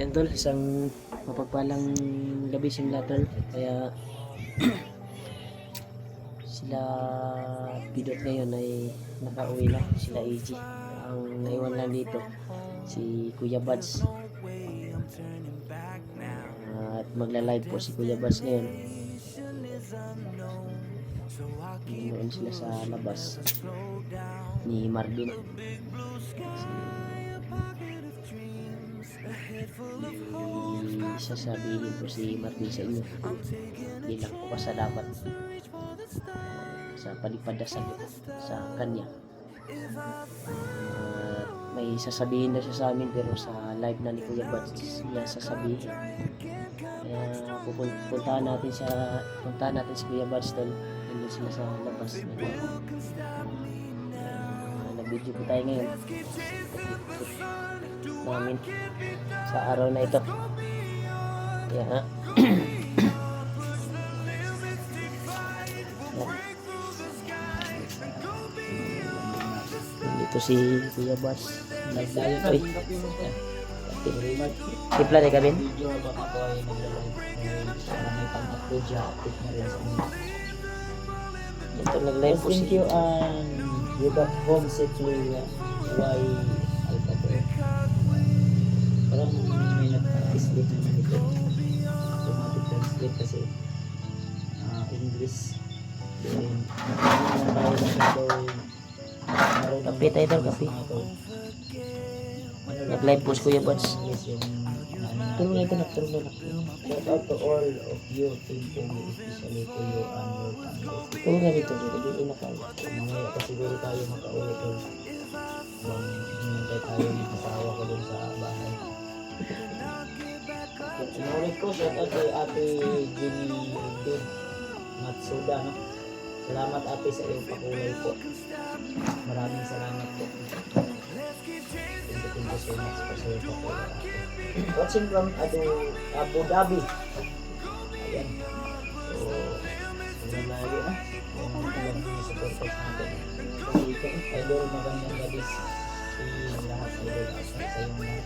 Yan tol, isang mapagpalang gabi sa lahat tol. Kaya sila Bidot ngayon ay nakauwi na, sila AG. Ang naiwan lang dito si Kuya Buds. At magla-live po si Kuya Buds ngayon. Doon sila sa labas ni Marvin. Sasabihin po si Marvin sa inyo, hindi lang po kasalamat sa palipad na sagot sa kanya. May sasabihin na siya sa amin, pero sa live na ni Kuya Buds niya sasabihin. Kaya puntahan natin si Kuya Buds tol. Nandun sila sa labas. Nag-video po tayo ngayon namin sa araw na ito. Yan. Dito si Kuya Buds. Nagdayo ko eh. Tipla na kabin? Video habang ako ay nagla-live. May pang-upload siya. Upload na rin sa inyo. Ito nag-live po Thank si you and you got home safely. Why Alpha. Parang may nag-translate naman ito. Automatic translate kasi English. Then, kape tayo tol, kape. Nag-live po si Kuya Buds. Tulong na ito na. Shout out to all of you, Team Pumi, especially to you and your families. Ito nga dito, hindi inakal. Mamaya pa siguro tayo makauwi doon. Hinintay tayo ng asawa ko doon sa bahay. Inulit ko, shout out kay Ate Jenny Bin Matsuda, no? Salamat ate sa iyong pakulay po. Maraming salamat po. Thank you so much po sa iyong pakulay ate. Watching from Abu Dhabi. Ayan. So, sobrang layo na. Yung alam niyo sa purpose natin. Idol, magandang gabi sa lahat. Idol, sa iyong lahat.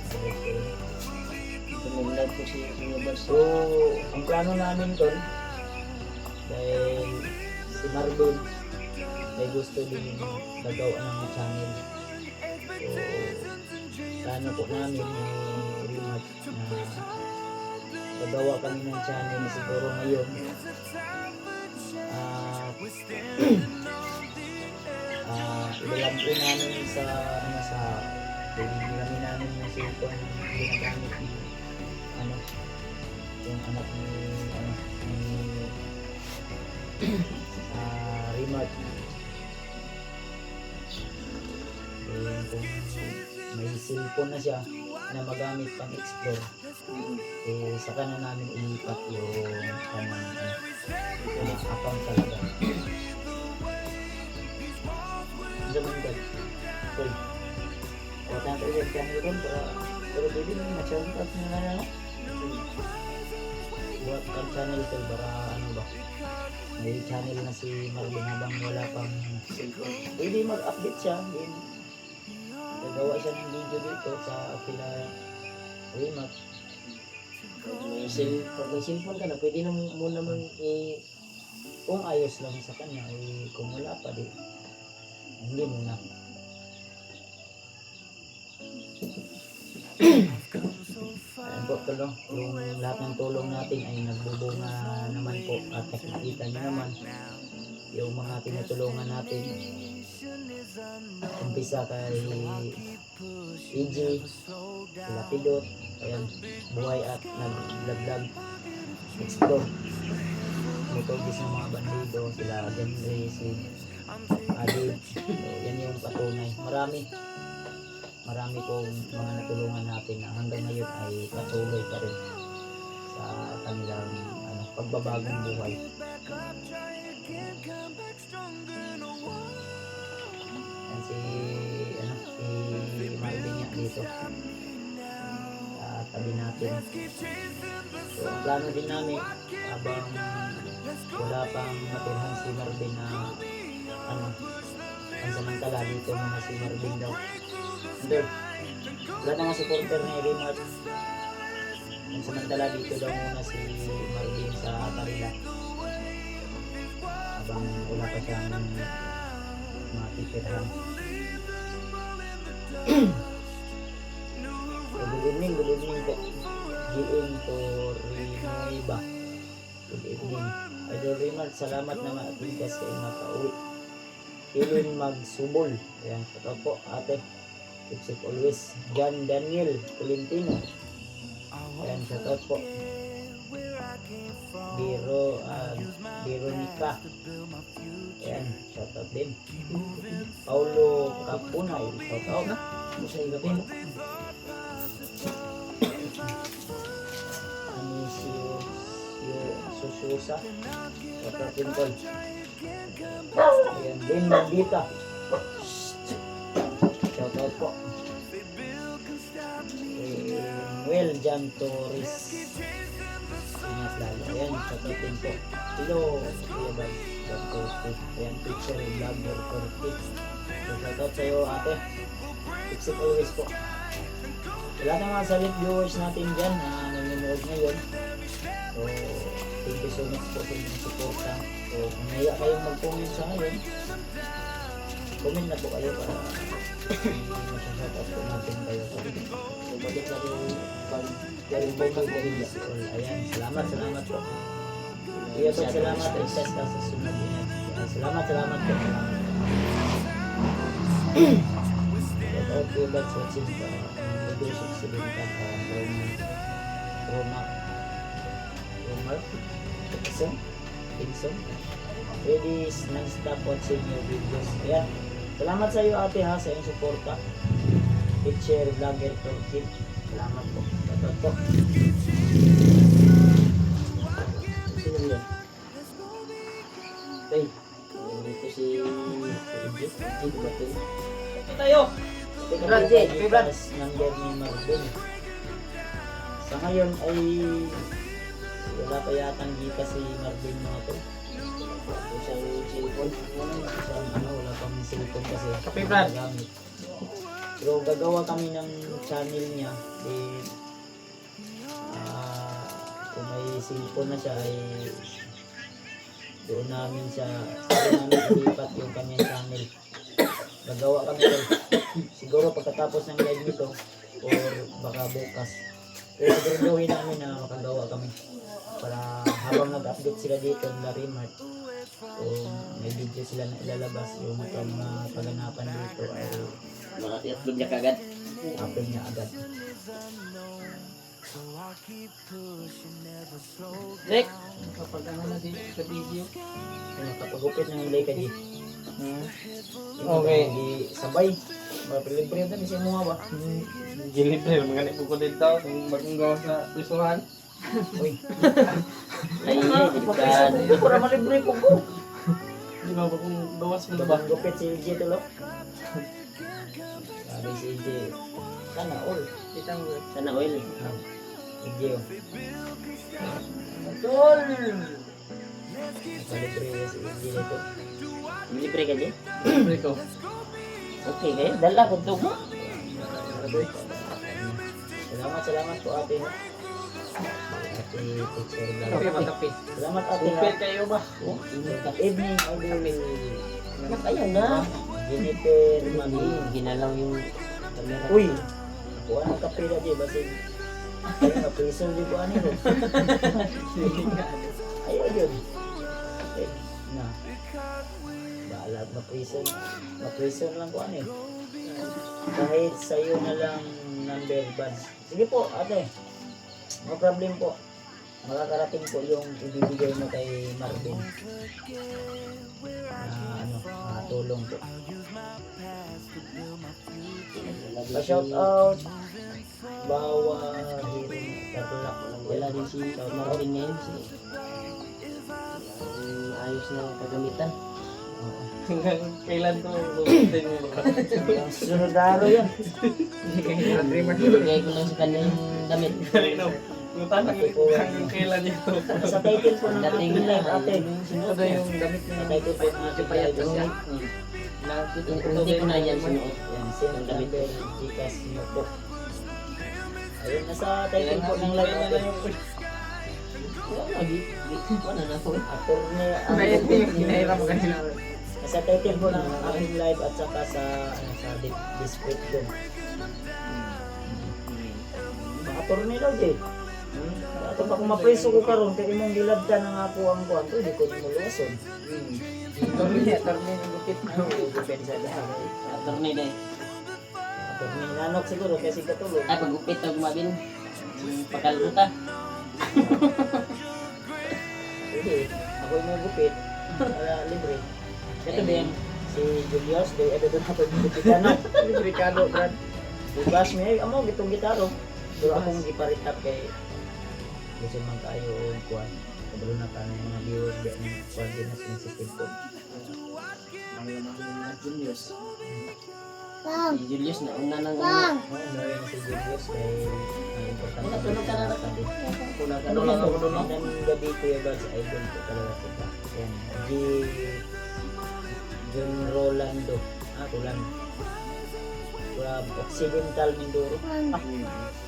Ito nag-live po si Kuya Buds. So, ang plano namin tol, dahil si Marvin may gusto din gagawa ng channel. So, plano po namin rematch na gagawa kami ng channel siguro ngayon. Ilalab po namin sa pinili namin yung cellphone na ginagamit yung anak ni remote. Kung may cellphone na siya na magamit pang explore, saka na namin ilipat yung kanyang account talaga. Zaman ka Uy, wala tayong present channel doon pero pwede nyo ma-shout out nyo na buat kang channel tol para ba may channel na si Marvin habang wala pang cellphone. Pwede mag-update siya, then gagawa siya ng video dito sa Akila Remat. Pag may cellphone ka na, pwede na mo naman kung ayos lang sa kanya, kung wala pa di hindi muna. Ayan po tol, yung lahat ng tulong natin ay nagbubunga naman po at nakikita nyo naman yung mga tinutulungan natin. Umpisa kay EJ, sila Pidot, ayan, buhay at nag-vlog, explore, mutogis ng mga bandido, sila Genre, si Adib. So, yan yung patunay. Marami pong mga natulungan natin na hanggang ngayon ay patuloy pa rin sa kanilang pagbabagong buhay. Yan si Marvin niya dito sa tabi natin. So ang plano din namin habang wala pang matirhan si Marvin na pansamantala dito muna si Marvin daw. Wala na nga supporter ni Remat. Samantala dito daw muna si Marvin sa Tarila. Habang wala pa siyang matitirahan. So, good evening po. GM to Rinoiba. Good evening. Idol Rinald, salamat na maatigas kayo makauwi. Kilin Magsubol. Ayan, ito po ate. Keeps it always. John Daniel Tolentino. Ayan, shout out po. Veronica. Ayan, shout out din. Paulo Capunay. Shout out. Musa igapin. Anisio Sususa. Shout out din tol. Ayan, din Mandita. Shout out po. Well, Jan Torres. Ingat lalo. Ayan, shout out din po. Hello, Kuya Bag. Ayan, picture vlogger Corti. So, shout out sa'yo ate. Fix it always po. Wala na mga salit viewers natin dyan na nanonood ngayon. So, thank you so much po sa inyong suporta. So, kung naiya kayong mag-comment sa ngayon, comment na po kayo para masya-shout out po natin kayo. So, balik natin yung pag-video. Ayan, salamat po. Kuya Bag, salamat. Reset ka sa sunod din. Salamat po. Shout out Kuya Bag sa watching ka. Leadership Silintan Romar Pinson. Ready non-stop watching your videos. Ayan. Salamat sa iyo ate ha sa iyong suporta. Picture vlogger Turkey. Salamat po. Dapat po. Sino yun? Okay. Ito si Ejit Batin. Ito tayo. Brad. Number ni Marvin. Sa ngayon ay wala pa yatang gita si Marvin mga to. Isang cellphone. Wala pang cellphone kasi. Kape, Brad. Gamit. Pero gagawa kami ng channel niya. Kung may cellphone na siya ay doon namin ilipat yung kanyang channel. Gagawa kami to. Siguro pagkatapos ng live nito or baka bukas. Pero siguro gawin namin na makagawa kami para habang nag-update sila dito ng Larimart o may video sila na ilalabas yung mga kaganapan dito ay Makati-upload niya kagad. happen niya agad. Next! Kapag ano na din sa video. Kapag-upit ng ilay ka di. Okay. Sabay. Libre na siya mga ba? Gilibre, mga po ko dito. Kung bagong gawa sa pisuhan. Uy. Ay, delikado. Hindi ko naman libre po ko. Di ba bagong gawas mo na ba? Gupit si LJ tulo. Sabi si LJ. Sana all. Kitang Sana oil. LJ oh. Tol! Libre si LJ nito. Libre ka di? libre ko. Okay kayo. Dala ko ito mo. Salamat po ate. Ate picture lang. Kape ba kape? Salamat ate ha. Kupit kayo ba? Good evening, idol. Kaya na. Jennifer Mami. Ginalaw yung camera. Uy! Kuha ng kape na di. Basig. Kaya na prison di ko ano yun. Ayaw yun. Okay. Na. Bahala ma-prison. Ma-prison lang ko ano eh. Kahit sa'yo na lang number buds. Sige po ate. No problem po. Makakarating po yung ibibigay mo kay Marvin. Tulong po. Pa-shout out. Bawa Hiring Katulak. Wala din si Marvin ngayon. Ayos na kagamitan. Hanggang kailan to ulitin mo ba? Sunod na araw yan. Bigay ko lang sa kanya yung damit. Kanino? Yung tanong hanggang kailan ito? Sa title po ng Dating ating live ate. Ano yung damit Sa na title po ng ating live siya? Hindi ko na yan sinuot. Yan, send number Gcash mo po. Ayun, nasa title po ng live natin. Lagi, ano na po. Attorney, Hinahiram ka nila. nasa title po ng aking live at saka sa description. Mga attorney daw, Jay. Ato pa kung mapreso ko karon kay imong gilabtan ng ako ang kuan to, di ko mo luwason. Attorney ng gupit. Depensa daw. Attorney na eh. Attorney nanok siguro kasi katulog. Ay, pag-upit na gumabin. Pagkaluta. Hindi, ako yung may gupit. Para libre. Ito din, si Julius, di ano doon ako yung gupitano. Ricardo, Brad. Bugas mo, amo gitong gitaro. Pero akong giparitak kay gusto man kayo o kuan. Kabalo na ka ng mga viewers di ang kuan din na sensitive po. Julius. Si Julius na una nang Ano rin si Julius kay may importante. Wala, tulog ka na lang. Kuna ka Ano lang ako doon, no? Ang gabi ko yung sa idol ko talaga kita. Yan. John Rolando. Tulan. From Occidental Mindoro.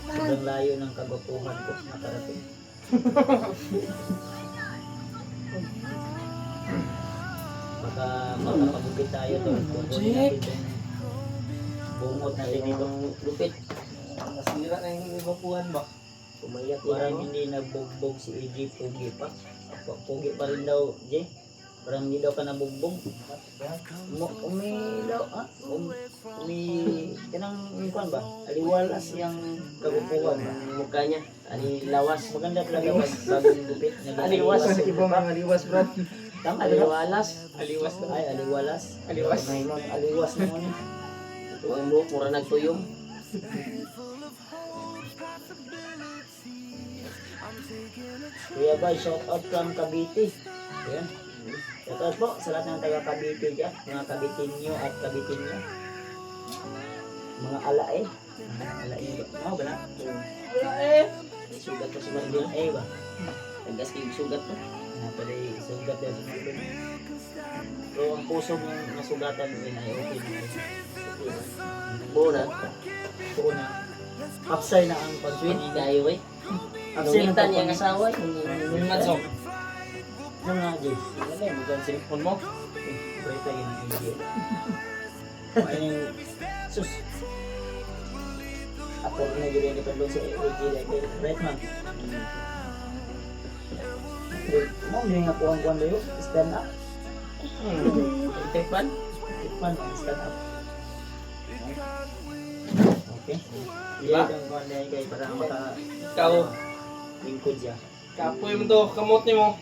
Sobrang layo ng kagutuhan ko nakarating. Baka makapagupit tayo to. Kukunin natin itong bungot natin dito. lupit. Nasira na yung ibapuan ba? Pumayat Parang hindi nagbugbog si AJ Pugi pa. Pugi pa rin daw, Jay. Parang hindi daw ka nabugbog. Umilaw, kanang ikuan ba? Aliwalas yung kagupuan ba? Mukha niya. Ani lawas. Maganda talaga ba? Bagong gupit. Aliwas. Ibang ang aliwas, Brad. Tama, di ba? Aliwalas. Aliwas na. Ay, aliwalas. Aliwas. Aliwas naman eh. Ito ang buhok, mura nagtuyong. Kuya Bay, shout out from Cavite. Ayan. Shout out po sa lahat ng taga Cavite dyan. Mga Cavitinyo at Cavitinyo. Mga alae. Alae ba? Ano ba na? May sugat pa si Marvin. Alae ba? Tagas kayo sugat to. Pala sugat daw sa mga ganun. So ang puso mong nasugatan din ay okay na. Buo na. Oo na. Upside na ang Sweet pag-sweet. kayo eh. Upside na Lungitan niyang asawa. Yung madsok. Ano nga, Jay? Wala eh, magandang cellphone mo. Brita yun ang India. Ay, sus. Ako na yun yung ipagod sa AJ like right man. Mau din ako ang kuwan dayo, stand up. Tekpan. Tikman, stand up. Okay. Diba? Iya, ang kuwan dayo kay para maka Ikaw, lingkod siya. kapoy mo to, kamot ni mo.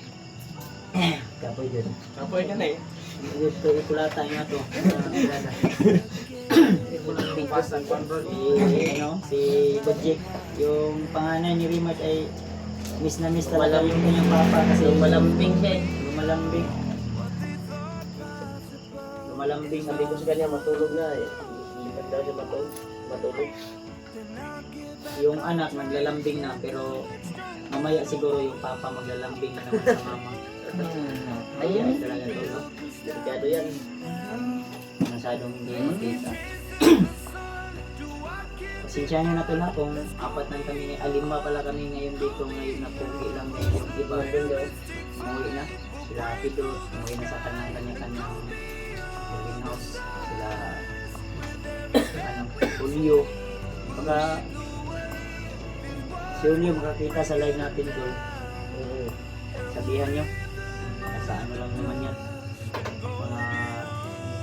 Kapoy dyan. Kapoy ka na eh. Ito ikulata nga to. Pasan ko, bro. Si Bajik, yung panganay ni Rimat ay miss na miss talaga yung kanyang papa kasi Malambing siya eh. lumalambing. Lumalambing. Sabi ko sa kanya, matulog na eh. Lipat daw siya matulog. Yung anak naglalambing na pero mamaya siguro yung papa maglalambing na naman sa mama. Ayan talaga to, no? Delikado yan. Masyadong hindi makita. Pasensya nyo na to na kung apat lang kami, lima pala kami ngayon dito ngayon na pugi lang ngayon. Yung iba umuwi na. Sila Pedro, umuwi na sa kanya-kanyang greenhouse. Sila Julio. Baka si Julio makakita sa live natin to. Sabihan nyo. Nasa ano lang naman yan. Mga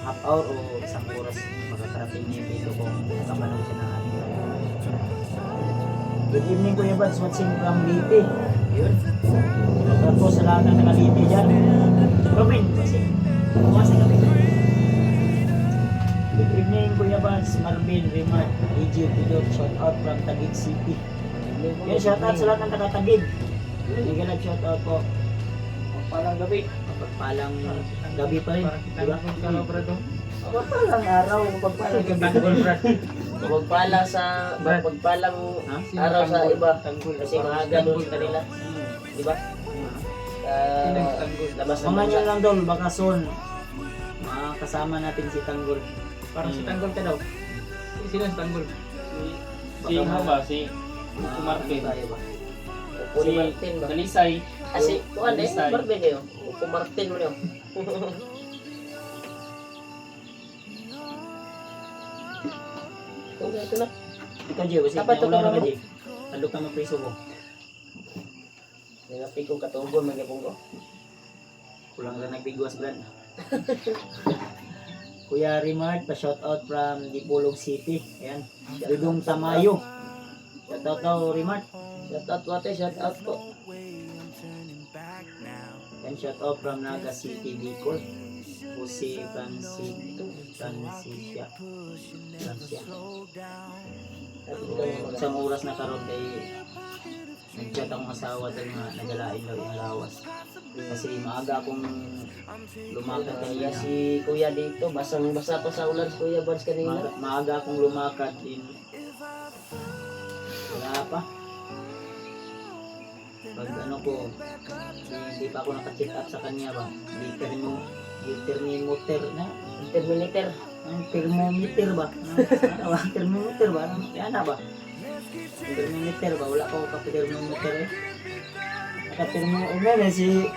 half hour o isang oras makakarating niya dito kung nakapanood siya ng ating live. Good evening Kuya Bads, watching from Liti. Yun. Shoutout po sa lahat ng taga-Liti dyan. Robin, watching. Buwasan kami. Good evening Kuya Bads, Marvin, Rimar, EJ, Pidot, shoutout from Taguig City. Yun, shoutout sa lahat ng taga-Taguig. Hindi ka nag-shoutout po. Palang gabi. Pagpalang gabi pa rin. Diba? Pagpalang araw, pagpalang gabi. Magpala sa magpalang Ha? araw sa iba. Tanggol. Kasi maaga doon sa kanila. Di ba? Labas ng Mga bansa. niya lang doon, baka soon. Makasama natin si Tanggol. Parang si Tanggol ka daw. Sino si Tanggol? Si ba? Si Martin. Tayo ba? Upo ni Martin ba? Kalisay. Kasi, kuhan eh, Kalisay. Marvin kayo. Upo Martin mo niyo. Ito na. Ikaw, Jay, kasi Dapat naula ito na ka ka, Jay. Alok ka magpriso ko. Nangapi kong katugon, magapong ko. Kulang ka nagbigwas, brad. Kuya Rimart, pa-shoutout from Dipolog City. Ayan. Dudong Tamayo. Shoutout daw, Rimart. Shout out ko ate, shout out po. Ayan, shoutout from Naga City, Bicol. Jose Francia. Isang oras na karon kay nag-chat akong asawa doon nga nagalain daw yung lawas. Kasi maaga akong lumakad kanina. Si kuya dito, basang-basa pa sa ulan si Kuya Bards kanina. Maaga akong lumakad din. Wala pa. Pag ano ko, hindi pa ako naka-check up sa kanya ba? Thermometer na. Terminator. Ang thermometer ba? Thermometer ba? Yan na ba? Thermometer ba? Wala pa ako ka-thermometer eh. Naka-thermometer na si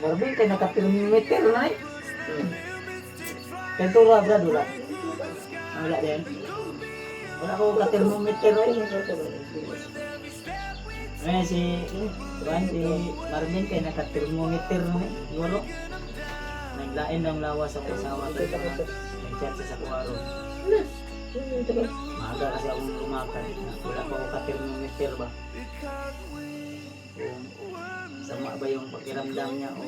Marvin kaya naka-thermometer na eh. Kanto ra, brad, wala. Wala din. Wala ko ka-thermometer eh. Ngayon si Marvin kaya naka-thermometer na eh. Siguro. Naglain ng lawas sa kasawa ko. Nag-chat sa kuwaro. Maaga kasi akong lumakad. Wala pa ako ka-thermometer ba? Kung sama ba yung pakiramdam niya o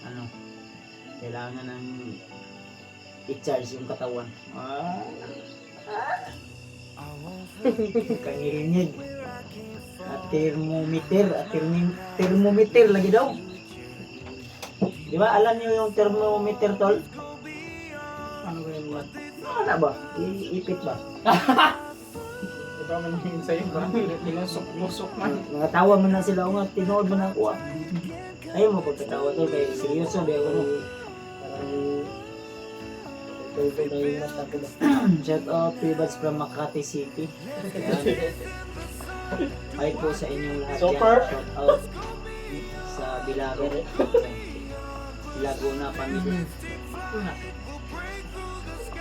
ano, kailangan ng i-charge yung katawan. Kangirinig. At thermometer lagi daw. Di ba alam niyo yung thermometer, tol? Ano ba yung mga? Ano ba? Iipit ba? Ikaw man yung sa'yo ba? Tinusok-lusok man. Mga tawa mo na sila, nga tinood mo na ako. Ayaw mo pagkatawa, tol, kaya seryoso ba ako? Parang ito na yung mata ko ba? Shout out Pibads from Makati City. Hi po sa inyong lahat. Super. Shout out sa Bilaro. Laguna Family.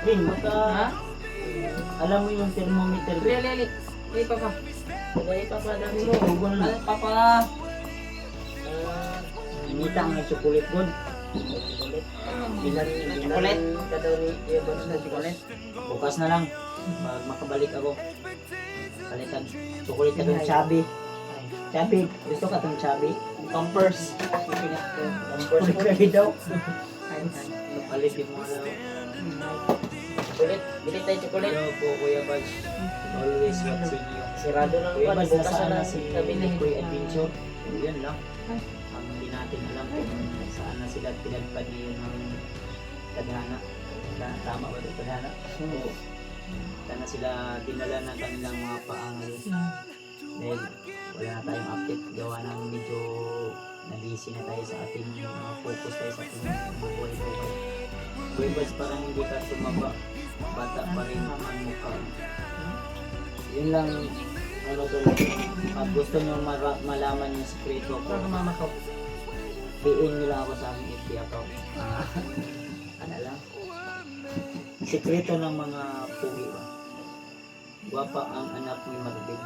Rin, baka alam mo yung thermometer. Lili. Papa. Sabay pa pa dami mo. Google na. Papa. Nanita ang chocolate gold. Bilan ka daw ni Kuya Bards na chocolate. Bukas na lang. Pag makabalik ako. Palitan. Chocolate ka doon, chubby. Chubby. Gusto ka itong chubby? Pampers. Chocolate ka daw. Palitin mo na. Chocolate, bili tayo chocolate. Hello po, Kuya Badge. Always watching you. Sirado lang Kuya pa, Badge, bukas nasaan na na si kabili. Kuya Adventure? Yan lang. Ang hindi natin alam kung saan na sila pinagpad niyo ng tadhana. Tama ba ito, tadhana? Oo. Saan na sila dinala ng kanilang mga paangal. Dahil wala na tayong update. Gawa ng medyo na-busy na tayo sa ating focus tayo sa ating buhay-buhay. Kuya Badge, parang hindi ka tumaba. Bata pa rin ang mukha. Yun lang, ano to, pag gusto nyo malaman yung sekreto ko, PM nyo lang ako sa aming FB account. Ano lang? Sekreto ng mga pugi ba? Guwapa ang anak ni Marvin.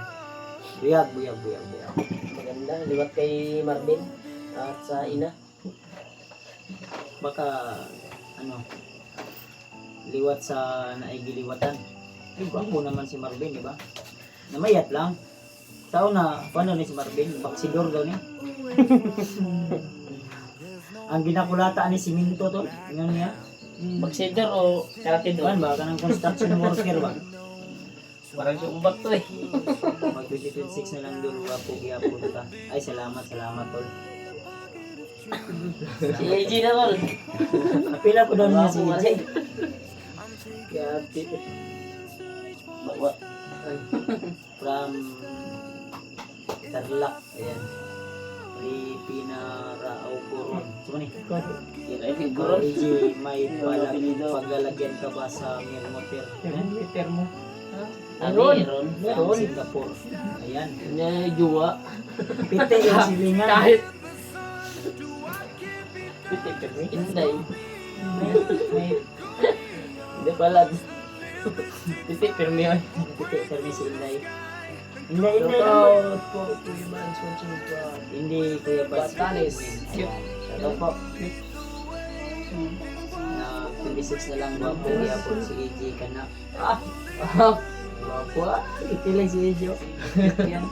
Buyag. Maganda, liwat kay Marvin at sa ina. Baka, ano, liwat sa naigiliwatan. Guwapo naman si Marvin, di ba? Namayat lang. Tao na, paano ni si Marvin? Baksidor daw niya. Ang ginakulata ni Siminto to, ano niya? Magsidor o karatidor? Doon ba? Kanang construction worker ba? Parang sumbak to eh. Mag 2026 na lang doon, wapo ka. Ay, salamat tol. Si AJ na tol. Napila ko doon niya si Wapo, AJ. Grabe. From Tarlac, ayan. Pinaraaw Coron. Sino ni? Guru. AJ, may pagalagyan ka ba sa thermometer? Meter mo. Ha? Meron. Meron. Singapore. Ayan. Juwa. Pite yung silingan. Kahit. Piti kami. Inday. May Hindi pala. Piti pirmi yun. pite kami si Inday. Inday, Inday Shout naman. out po Kuya Mans watching from Hindi, Kuya Bats. Batanes. Cute. Shout out po. Na 26 na lang gwapo yapon si AJ ka na. Gwapo ah. Itilang si AJ. Yan.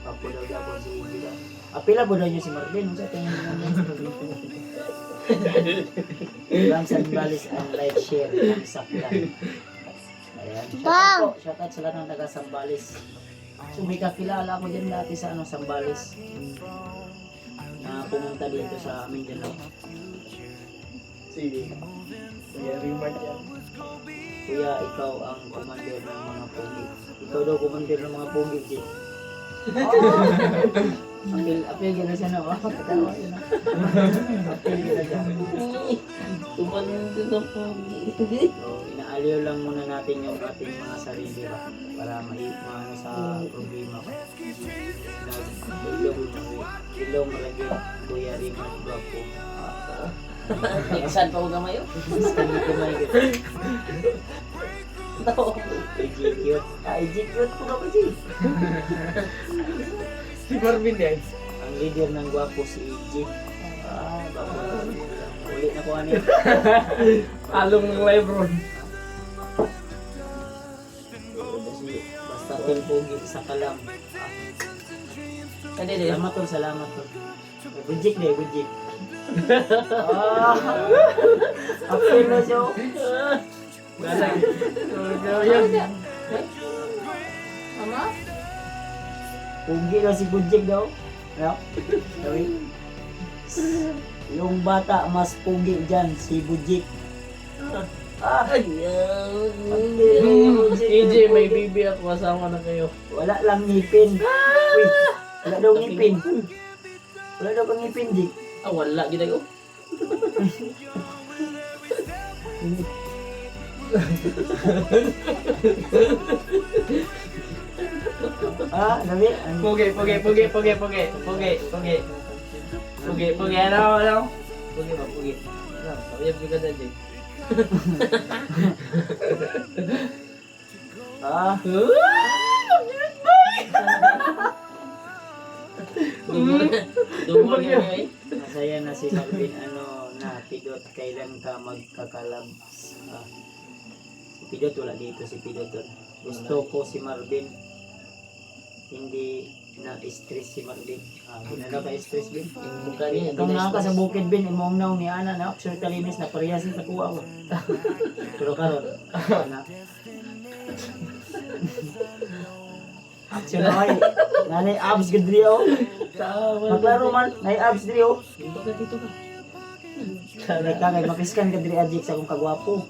Gwapo daw yapon si AJ ka. Apila po daw niyo si Marlene. Sa tingin namin. Lang Sambales and like share ang saklan. Ayan. Shout out sa lahat ng taga Sambales. So may kakilala ko dyan dati sa Sambales. Na pumunta dito sa Mindanao. Sige. Kuya Rimart yan. Kuya, ikaw ang commander ng mga pogi. Ikaw daw commander ng mga pogi, G. Apil gina siya na, katawa yun. Apil gina siya. Tumanin din ako. So, inaaliw lang muna natin yung ating mga sarili ba? Para maano sa problema ba? Ilong malagi, Kuya Rimart Gwapo. Saan pa ko gamayo? Kami kumay ko. IG cute. IG cute po ka ba, G? Si Marvin yan. Ang leader ng Gwapo si EJ. Baka ulit na ko ano yun. Along ng Lebron. Basta tempogi sa kalam. Salamat tol, salamat tol. Bujik deh, bujik. Apa na siya? Galang. Ama? Pugi na si bujik daw. Ano? Sabi? Yung bata mas pugi dyan, si bujik. AJ, may bibi ako. Kasama na kayo. Wala lang ngipin. Uy, wala daw ngipin. Wala daw kang ngipin, Jik. Wala kita ko. Nabi? Pugi. Ano? Pugi ba? Pugi. Ano? Uyab juga na, Jay. Dumol niya eh. Masaya na si Marvin, na Pidot, kailan ka magkakalabs? Si Pidot wala dito, si Pidot doon. Gusto ko si Marvin, hindi na stress si Marvin. Ginala ka stress, Bin? Mukha niya. Kung naka sa bukid, Bin, imong naong ni Ana, na actually kalinis na parehas sa kuha ko. Pero karon, na. Action na ay, nanay abs gud diri oh. Maklaro man, nay abs diri oh. Dito ka. Kaya kagay makiskan ka diri Ajik sa akong kagwapo.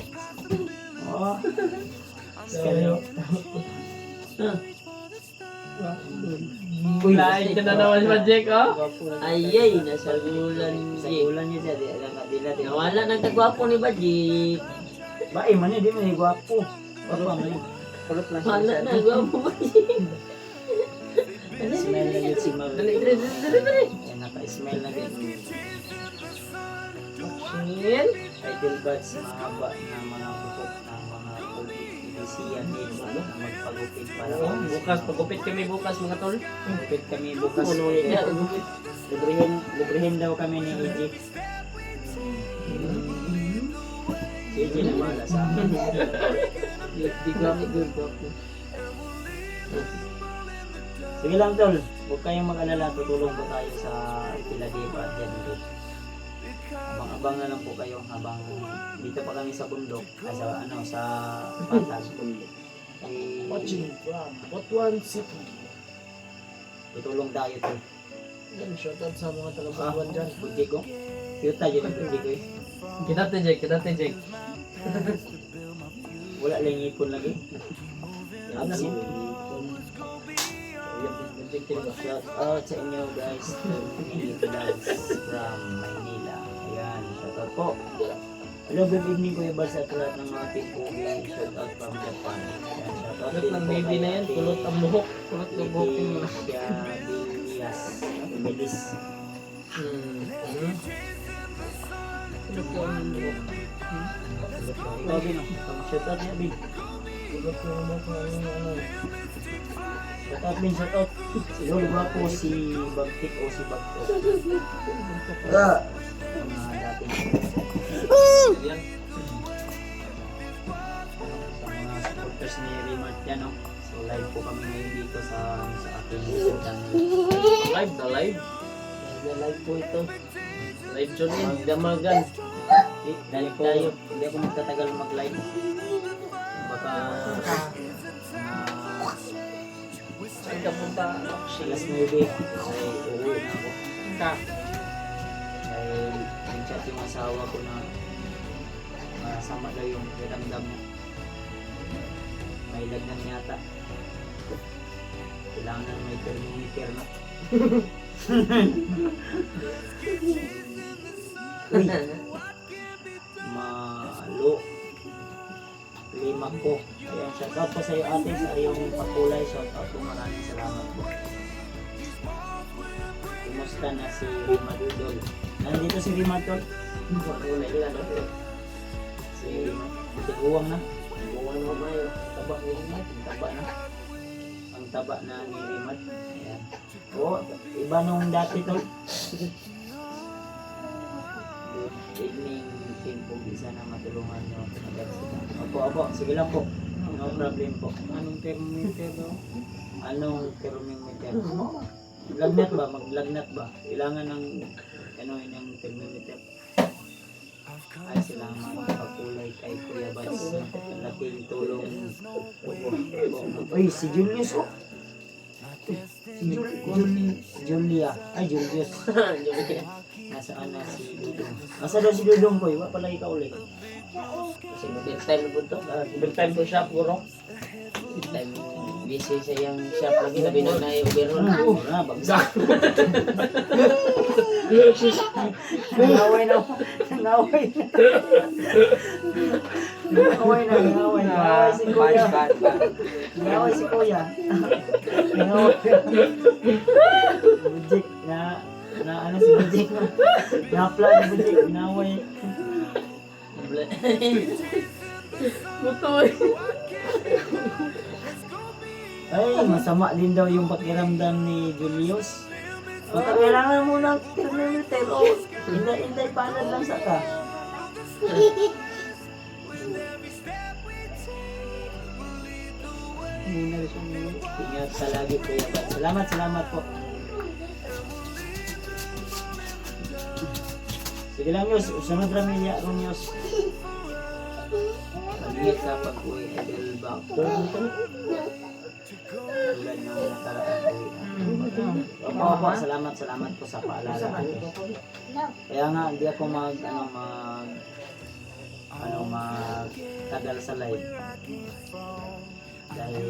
Oh. Scan yo. Uy, lain ka na naman ba, Jake, oh? Ayay, nasa gulan Sa niya. ulan niya siya, di alam ka dila di. Nawala ng kagwapo ni Baji. Ba man di man gwapo. Papa man. Kulot lang Wala na, siya. gwapo Baji. Smell na yun si Marvin. Dali. Yan, naka-smell na din. Shin. Idol buds, mahaba na mga bukok na mga polisiyan din na magpagupit para Bukas, pagupit kami bukas, mga tol. Gupit kami bukas. Puno niya. Librihin daw kami ni EJ. Si EJ na bahala sa amin. Di gamit good gwapo. Sige lang tol, huwag kayong mag-alala, tutulong po tayo sa Piladiba at January. Abang-abang na lang po kayo habang dito pa kami sa bundok, sa Patas. Watching from Butuan City. Tutulong tayo tol. Yan, shoutout sa mga taga-Butuan dyan. Bujik ko. Cute tayo ng bujik ko eh. Kita te, Jake. Wala lang ipon lagi. Absent. Shout out sa inyo guys. Vlogs from Maynila. Ayan, shout out po. Hello, good evening Kuya Bal sa lahat ng mga Tipogi. Shout out from Japan. Yan, shout out Kulot din ng po baby kay na yan, Ate kulot ang buhok. Kulot ng buhok Ate yung Dias. Melis. Kulot ko ang buhok. Ikaw din oh. Shout out niya, Bin. Kulot ko ang buhok. Shout out, Bin. Shout out. Siguro ba po si Bagtik o si Bagto? Mga dating Yan. sa mga supporters ni Remart yan, no? So live po kami ngayon dito sa aking YouTube channel. Live na live. Live po ito. Live dyan yan. Magdamagan. Live tayo. Hindi ako magtatagal mag-live. Baka Saan ka punta? alas 9 ay uuwi na ako. Ka. Dahil nag-chat yung asawa ko na masama daw yung kiramdam niya. May lagnan yata. Kailangan may thermometer na. Uy! Malo. Lima ko. Ayan, shoutout po sa iyo ate sa iyong pakulay. Shoutout po, maraming salamat po. Kumusta na si Rimadol? Nandito si Rimadol? Wala ilan. Si Tiguang na. Buwan mo mayo. Taba ni Rimad. Ang taba na. Ang taba na ni Rimad. Ayan. Oo, iba nung dati to. Good evening, team po. Isa na matulungan nyo. Opo. Sige lang po. No problem po. Anong thermometer daw? Anong thermometer? Maglagnat ba? Maglagnat ba? Kailangan ng ano yung thermometer. Ay sila magpakulay kay Kuya Bats. Laking tulong. Uy, si Julius oh. Julia. Ay, Julius. Nasaan na si Dudong? Nasa daw si Dudong ko? Iba pala ikaw ulit. Kasi overtime po ito. Overtime ko shop, guro. Overtime. Busy sa yung shop lagi. Sabi na na yung overall. Na, bagsak. Nangaway na. Nangaway na. Nangaway si Kuya. Nangaway si Kuya. Nangaway. Bujik na ano si Bujik na. Na-apply ni Bujik. Nangaway. Butoy. Ay, masama din daw yung pakiramdam ni Julius. Baka kailangan mo ng thermometer o inday panad lang sa ka. Ingat sa lagi Kuya Bat. Salamat po. Sige lang Yus, sunod ramilya ron Yus. Mag-ingat ka pag uwi Idol ba? Tulad ng nakaraan uwi. Opo, salamat po sa paalala. Kaya nga, hindi ako magtagal sa live. Dahil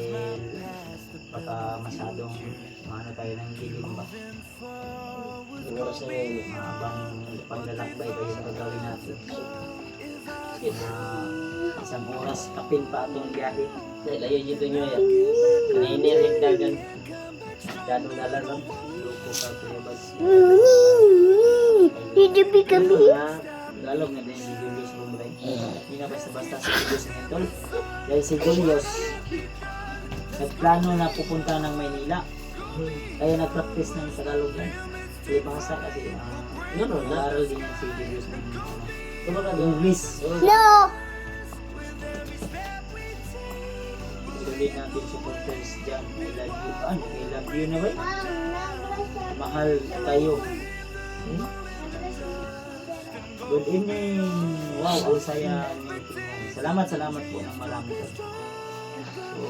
baka masyadong maano tayo ng dilim ba. Siguro sa ngayon. Mahabang paglalakbay tayo sa gagawin natin. Isang oras kapin pa itong biyahe. Dahil ayaw dito nyo yan. Naninirik dagan. Ganong nalang. Loko ka Kuya Bas. Hidupi kami. Lalog na din si Julius Lumbray. Hindi na basta-basta si Julius Nentol. Dahil si Julius nagplano na pupunta ng Maynila. Kaya nag-practice ng Tagalog na. Libasa kasi Ganun na. nag-aaral din yan si Julius ng Kumaka doon. English. No! Tuloy natin supporters dyan. I love you. Ano? I love you na ba? Mahal tayo. Good evening. Wow, ang saya ni Tingnan. Salamat po ng marami po. So,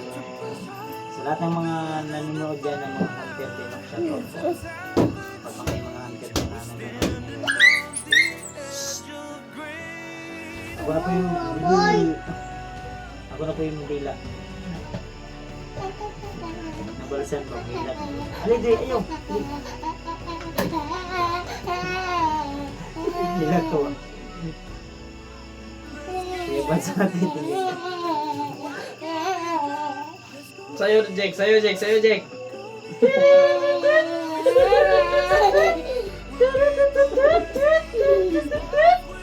sa lahat ng mga nanonood dyan ng mga hunter din ang shoutout po. Pag mga mga hunter din na nanonood nyo. Ako na po yung dila. Nabalsan po, dila. Alay, ayaw. Dila to. Ba't sa atin? Sa'yo, Jake. Sa'yo, Jake. Sa'yo, Jake.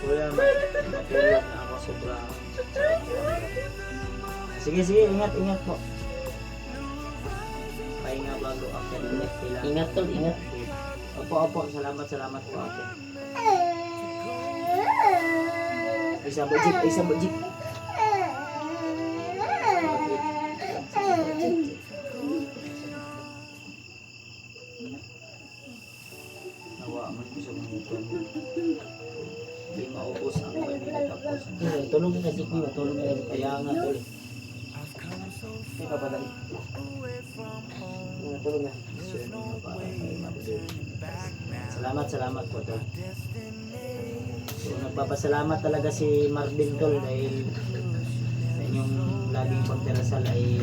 Kuya, matulog na ako sobrang. Sige, sige, ingat, ingat po. Pahinga bago akyat ulit. Kailangan. Ingat tol, ingat. Opo, opo, salamat, salamat po ate. Isa bujik, isa bujik. Nawa man ko sa mga ito. Hindi maubos ang pwede tapos. Tulog na si Kuya, tulog na. Kaya nga tuloy. Ay, papadali. Tulog na. Salamat, salamat po tol. So nagpapasalamat talaga si Marvin tol dahil sa inyong laging pagdarasal ay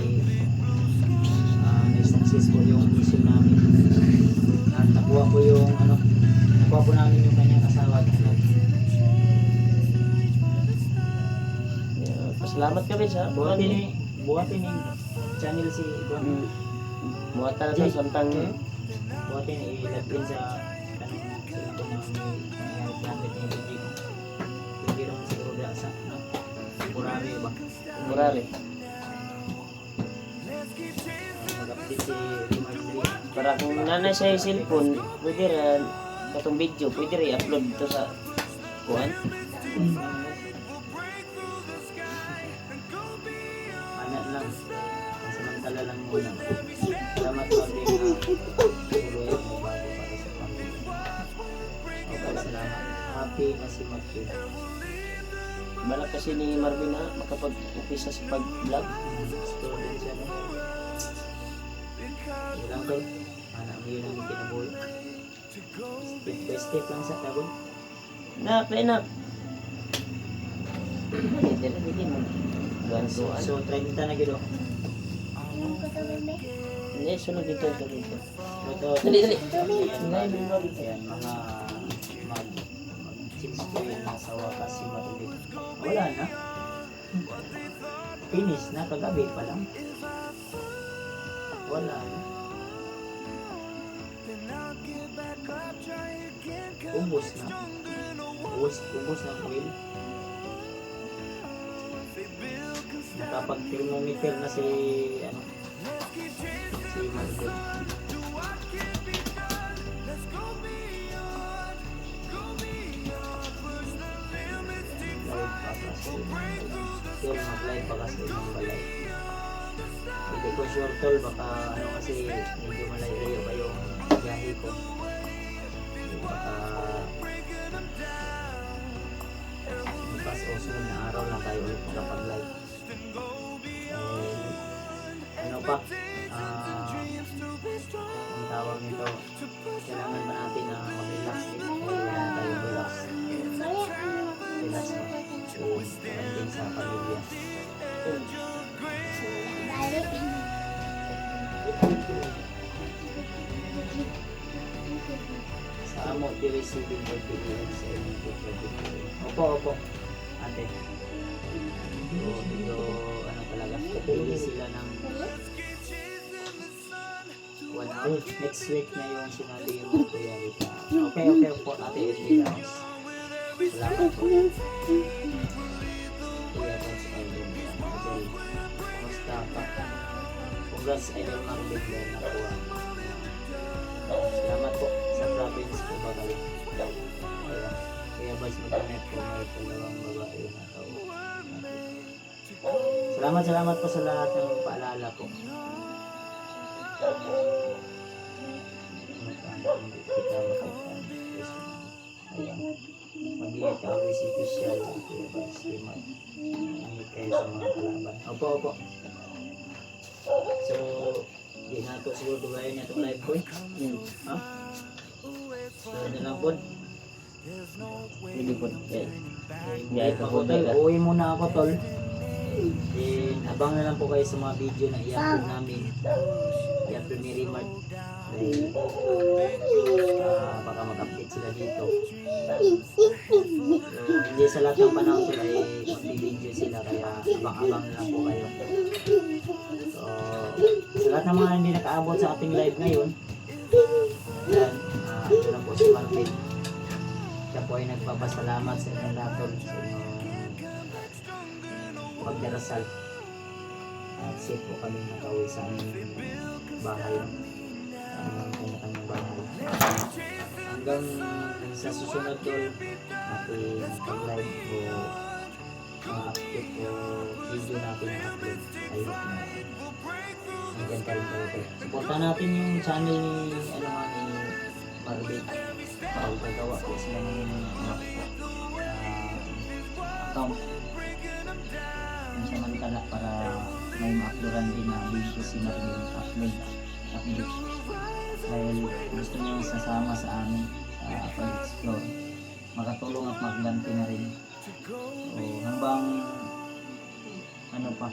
nag-success po yung mission namin. At nakuha po yung nakuha po namin yung kanyang asawa at anak. Pasalamat kami sa Buhatin ni channel si Juan. buhat talaga sa santang Buhatin ilagin sa gamit niya video ko. Hindi rin siguro sa temporary ba? murali. Mag-update si Marjorie. Para kung nanay sa cellphone, pwede rin katong video, pwede rin upload dito sa kuan. Anak lang. Samantala lang muna. Salamat po din na tuloy ang bago para sa pamilya. Okay, salamat. Happy na si Matthew. Balak kasi ni Marvin na makapag-umpisa sa pag-vlog. Gusto din siya no? Ilang tol. Anak mo yun ang kinabuhi. Step by step lang sa tabon. Nak. Hindi mo. Gantuan. So 30 na gido. Hindi, sunod dito. Ito, Dali. Ayan, mga mag-6 ko yun sa wakas si Matuloy. Wala na. Finish na, kagabi pa lang. Wala na. Ubus na. Ubus na oil. Nakapag-thermometer na si Margot. Tol, mag-live pa kasi ng balay. Hindi ko sure tol, baka kasi medyo malayo pa yung biyahe ko. Baka bukas o sunod na araw na tayo ulit makapag-live. Ano pa? Ang tawag nito, kailangan ba natin na mag-relax din? Wala na tayo relax. Relax mo. Din sa pamilya. Sa amo di receiving for PPM sa Opo. Ate. Dito, talaga. Pili sila ng 1 hour. Next week na yung sinabi yung Kuya Rita. Okay po, Ate Edwin House. Salamat po. Kuya Boss Idol. Kamusta pa? Congrats Idol Marvin dahil nakuha. Salamat po sa province po Bagaling. Kuya Boss Maganet po may dalawang babae na tao. Salamat po sa lahat ng paalala po. Mag-iit ka ang recipisyal Kuya Boss Liman. Ang kayo sa mga kalaban. Opo. So, di na ito siguro dugayan niya itong live ko eh. Ha? So, ano lang po? Hindi po. Hindi pa ko tol. Uwi muna ako tol. Then, abang na lang po kayo sa mga video na i-upload namin. I-upload ni Rimart. Then, baka mag-update sila dito. So, hindi sa lahat ng panahon sila ay mag-video sila abang lang po kayo. So, sa lahat ng mga hindi nakaabot sa ating live ngayon, yan, ito na po si Marvin. Siya po ay nagpapasalamat sa inyong lahat tol, sa inyong pagdarasal. At safe po kami nakauwi sa aming bahay, ang kanya-kanyang bahay. Hanggang sa susunod tol, ating pag-live o update o video natin na upload ay hope na hanggang pa rin tayo. Supportan natin yung channel ni Marvin. Gagawa po sila ng account yung sa Magtala para may ma-uploadan din na video si Marvin upload dahil gusto niya sasama sa amin sa pag-explore, makatulong at magganti na rin. So hanggang ano pa,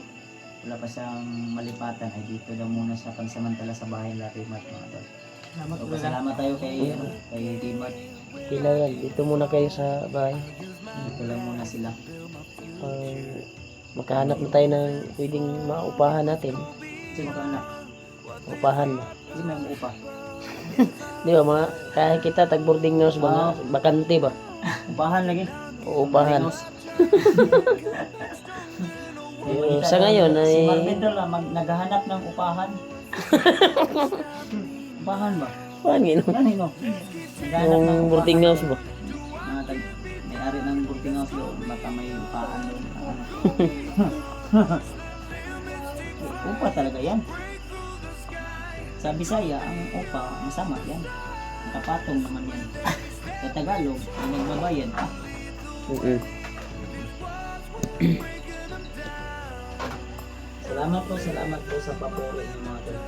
wala pa siyang malipatan ay dito daw muna siya pansamantala sa bahay nila Rimat mga tol. So pasalamat tayo kay Rimat. Kailangan, dito muna kayo sa bahay. Dito lang muna sila. Makahanap na tayo ng pwedeng maupahan natin. Kasi makaanak, Upahan. kasi may upa. Di ba mga, kaya kita tag boarding house ba? Bakante ba? Upahan lagi. O upahan. Yung Sa ngayon si ay- Marvin daw lang naghahanap ng upahan. Upahan ba? Paano yun? Yan no. Naghahanap ng Yung boarding upahan. house ba? Mga may-ari ng boarding house doon, baka may upahan doon. Upa talaga yan. Sa Bisaya, ang upa, masama yan. Nakapatong naman yan. Sa Tagalog, ang nagbabayad pa. Salamat po sa papuri ng mga tol.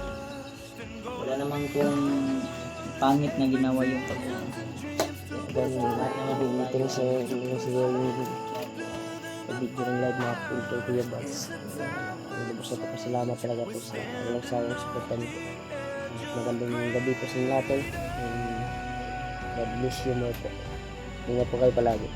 Wala naman kung pangit na ginawa yung pag- Dan nabibitin sa siguro yung video ng live natin kay Kuya Bats. Lubos na pasalamat talaga po sa walang sawang suportan. Magandang gabi po sa lahat. God bless you mo po. Ingat po kayo palagi.